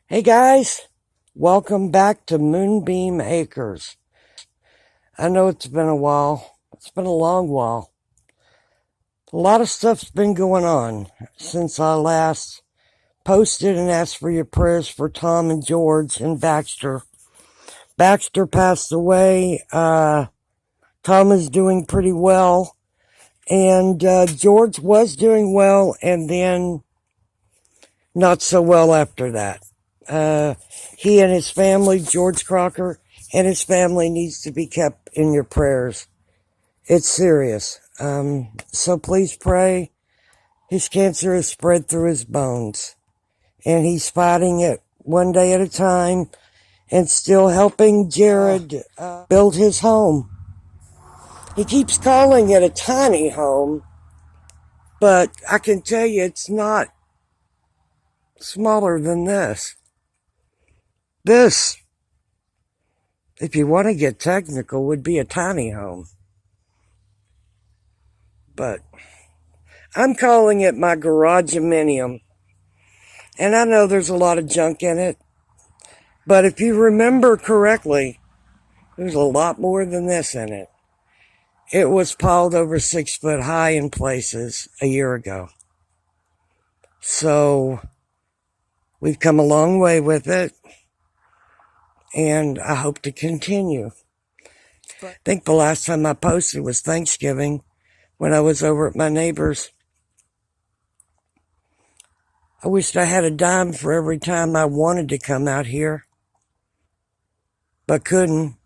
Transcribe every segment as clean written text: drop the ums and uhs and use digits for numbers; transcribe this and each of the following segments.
Hey guys, welcome back to MoonBeam Acres. I know it's been a while. It's been a long while. A lot of stuff's been going on since I last posted and asked for your prayers for Tom and George and Baxter. Baxter passed away. Tom is doing pretty well. And George was doing well and then not so well after that. He and his family, George Crocker, and his family needs to be kept in your prayers. It's serious. So please pray. His cancer has spread through his bones, and he's fighting it one day at a time and still helping Jared build his home. He keeps calling it a tiny home, but I can tell you it's not smaller than this. This, if you want to get technical, would be a tiny home. But I'm calling it my Garage-O-Minium. And I know there's a lot of junk in it. But if you remember correctly, there's a lot more than this in it. It was piled over 6 foot high in places a year ago. So we've come a long way with it. And I hope to continue. I think the last time I posted was Thanksgiving when I was over at my neighbor's. I wished I had a dime for every time I wanted to come out here, but couldn't.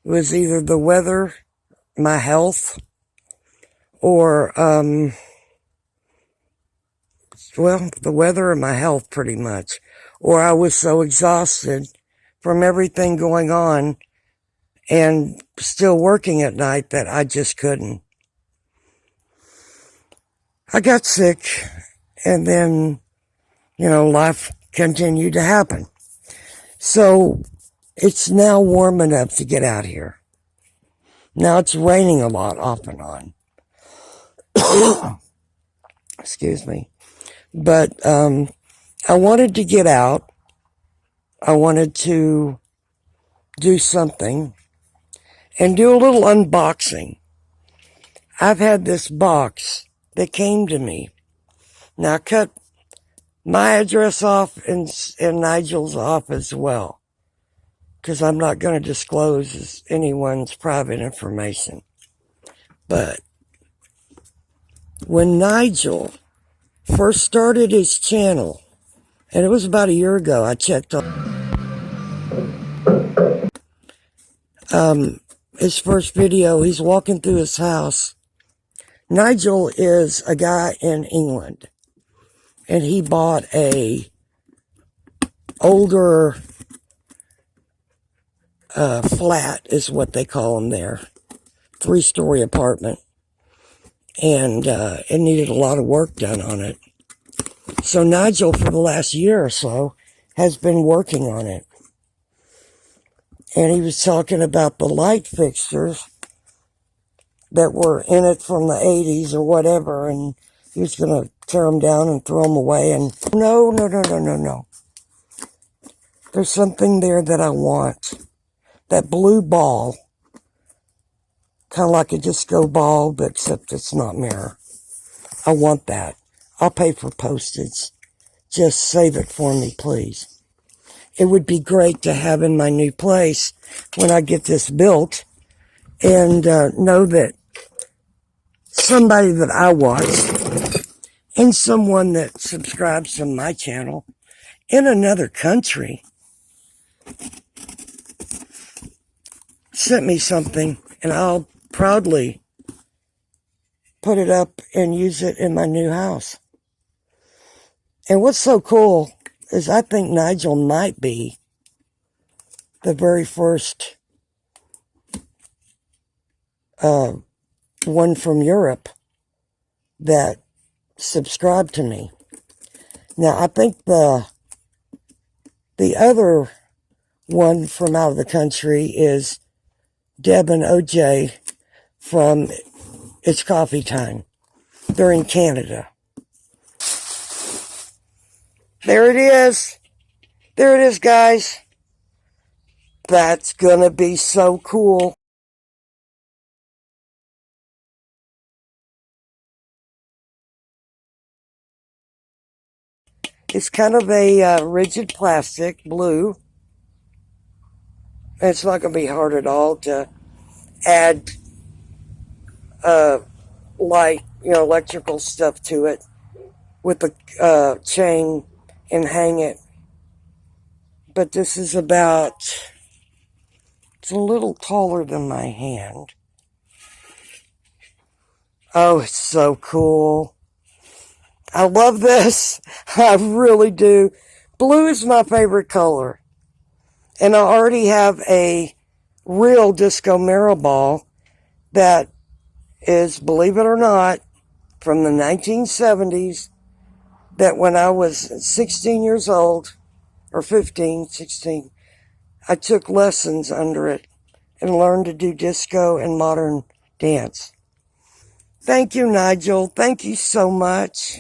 It was either the weather, my health, or, the weather and my health pretty much. Or I was so exhausted from everything going on and still working at night that I just couldn't. I got sick, and then, life continued to happen. So it's now warm enough to get out here. Now it's raining a lot off and on. Excuse me. But I wanted to get out. I wanted to do something and do a little unboxing. I've had this box that came to me. Now I cut my address off and Nigel's off as well, because I'm not going to disclose anyone's private information. But when Nigel first started his channel, and it was about a year ago, I checked on his first video. He's walking through his house. Nigel is a guy in England, and he bought a older flat, is what they call them there, 3-story apartment, and it needed a lot of work done on it. So Nigel, for the last year or so, has been working on it. And he was talking about the light fixtures that were in it from the 80s or whatever, and he was going to tear them down and throw them away. And no. There's something there that I want. That blue ball. Kind of like a disco ball, but except it's not mirror. I want that. I'll pay for postage. Just save it for me, please. It would be great to have in my new place when I get this built, and know that somebody that I watch and someone that subscribes to my channel in another country sent me something, and I'll proudly put it up and use it in my new house. And what's so cool is I think Nigel might be the very first one from Europe that subscribed to me. Now, I think the other one from out of the country is Deb and OJ from It's Coffee Time. They're in Canada. There it is. There it is, guys. That's gonna be so cool. It's kind of a rigid plastic, blue. It's not going to be hard at all to add light, electrical stuff to it with the chain and hang it. But this is it's a little taller than my hand. Oh, it's so cool. I love this. I really do. Blue is my favorite color. And I already have a real disco mirror ball that is, believe it or not, from the 1970s, that when I was 16 years old, or 15, 16, I took lessons under it and learned to do disco and modern dance. Thank you, Nigel. Thank you so much.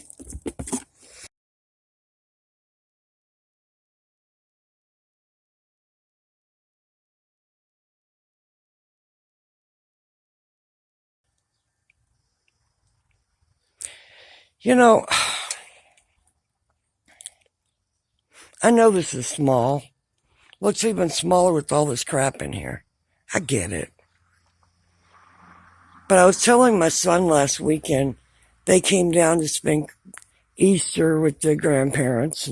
I know this is small. Looks even smaller with all this crap in here. I get it. But I was telling my son last weekend, they came down to spend Easter with the grandparents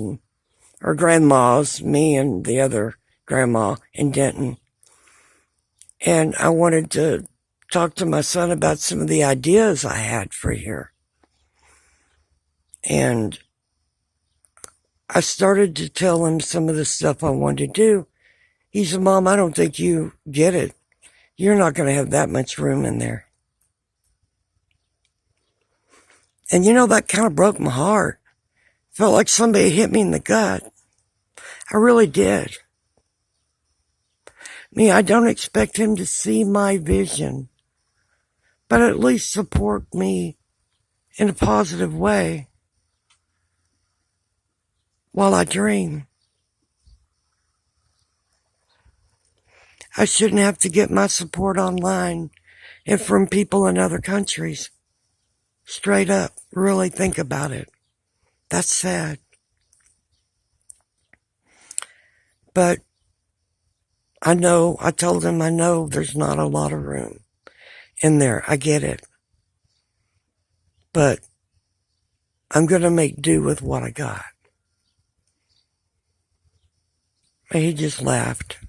or grandmas, me and the other grandma in Denton. And I wanted to talk to my son about some of the ideas I had for here. And I started to tell him some of the stuff I wanted to do. He said, Mom, I don't think you get it. You're not going to have that much room in there. And that kind of broke my heart. Felt like somebody hit me in the gut. I really did. I don't expect him to see my vision, but at least support me in a positive way while I dream. I shouldn't have to get my support online and from people in other countries. Straight up, really think about it. That's sad. But I told him I know there's not a lot of room in there. I get it. But I'm going to make do with what I got. And he just laughed.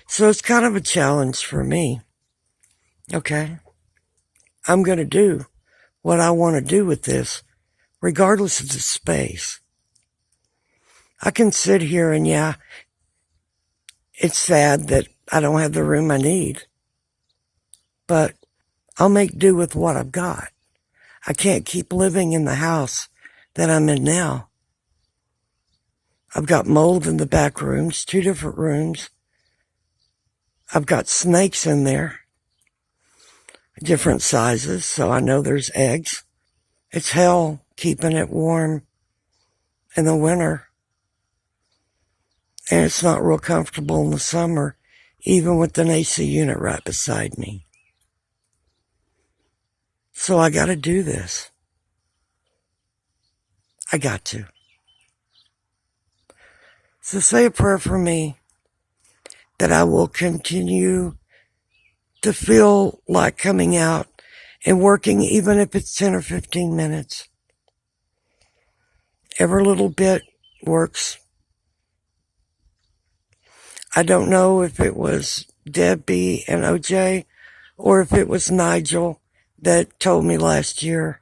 So it's kind of a challenge for me. Okay? I'm going to do what I want to do with this, regardless of the space. I can sit here and it's sad that I don't have the room I need, but I'll make do with what I've got. I can't keep living in the house that I'm in now. I've got mold in the back rooms, 2 different rooms. I've got snakes in there, different sizes, so I know there's eggs. It's hell keeping it warm in the winter. And it's not real comfortable in the summer, even with an AC unit right beside me. So I got to do this. I got to. So say a prayer for me that I will continue to feel like coming out and working, even if it's 10 or 15 minutes. Every little bit works. I don't know if it was Deb and OJ or if it was Nigel that told me last year.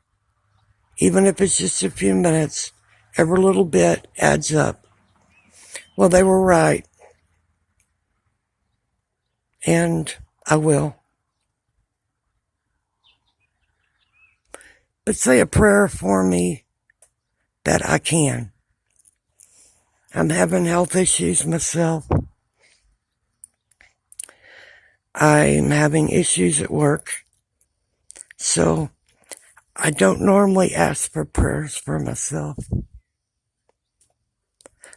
Even if it's just a few minutes, every little bit adds up. Well, they were right. And I will. But say a prayer for me that I can. I'm having health issues myself. I'm having issues at work. So I don't normally ask for prayers for myself.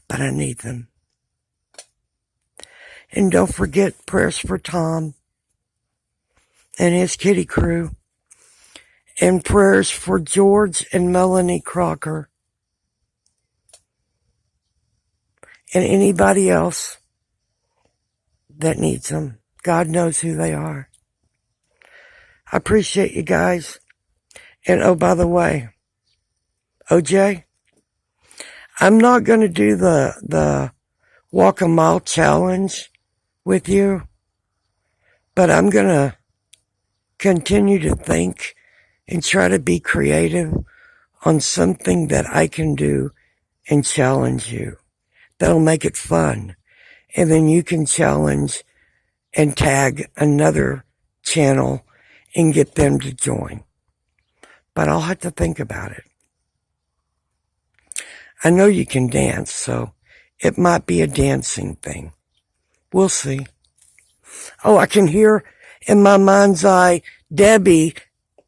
but I need them. And don't forget prayers for Tom and his kitty crew. And prayers for George and Melanie Crocker. And anybody else that needs them. God knows who they are. I appreciate you guys. And oh, by the way, OJ, I'm not going to do the walk a mile challenge with you, but I'm going to continue to think and try to be creative on something that I can do and challenge you. That'll make it fun. And then you can challenge and tag another channel and get them to join. But I'll have to think about it. I know you can dance, so it might be a dancing thing. We'll see. Oh, I can hear in my mind's eye Debbie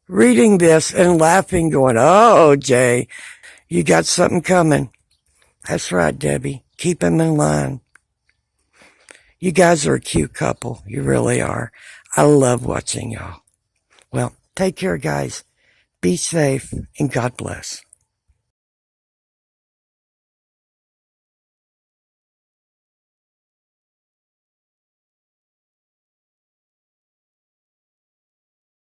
reading this and laughing, going, oh, Jay, you got something coming. That's right, Debbie. Keep him in line. You guys are a cute couple. You really are. I love watching y'all. Well, take care, guys. Be safe, and God bless.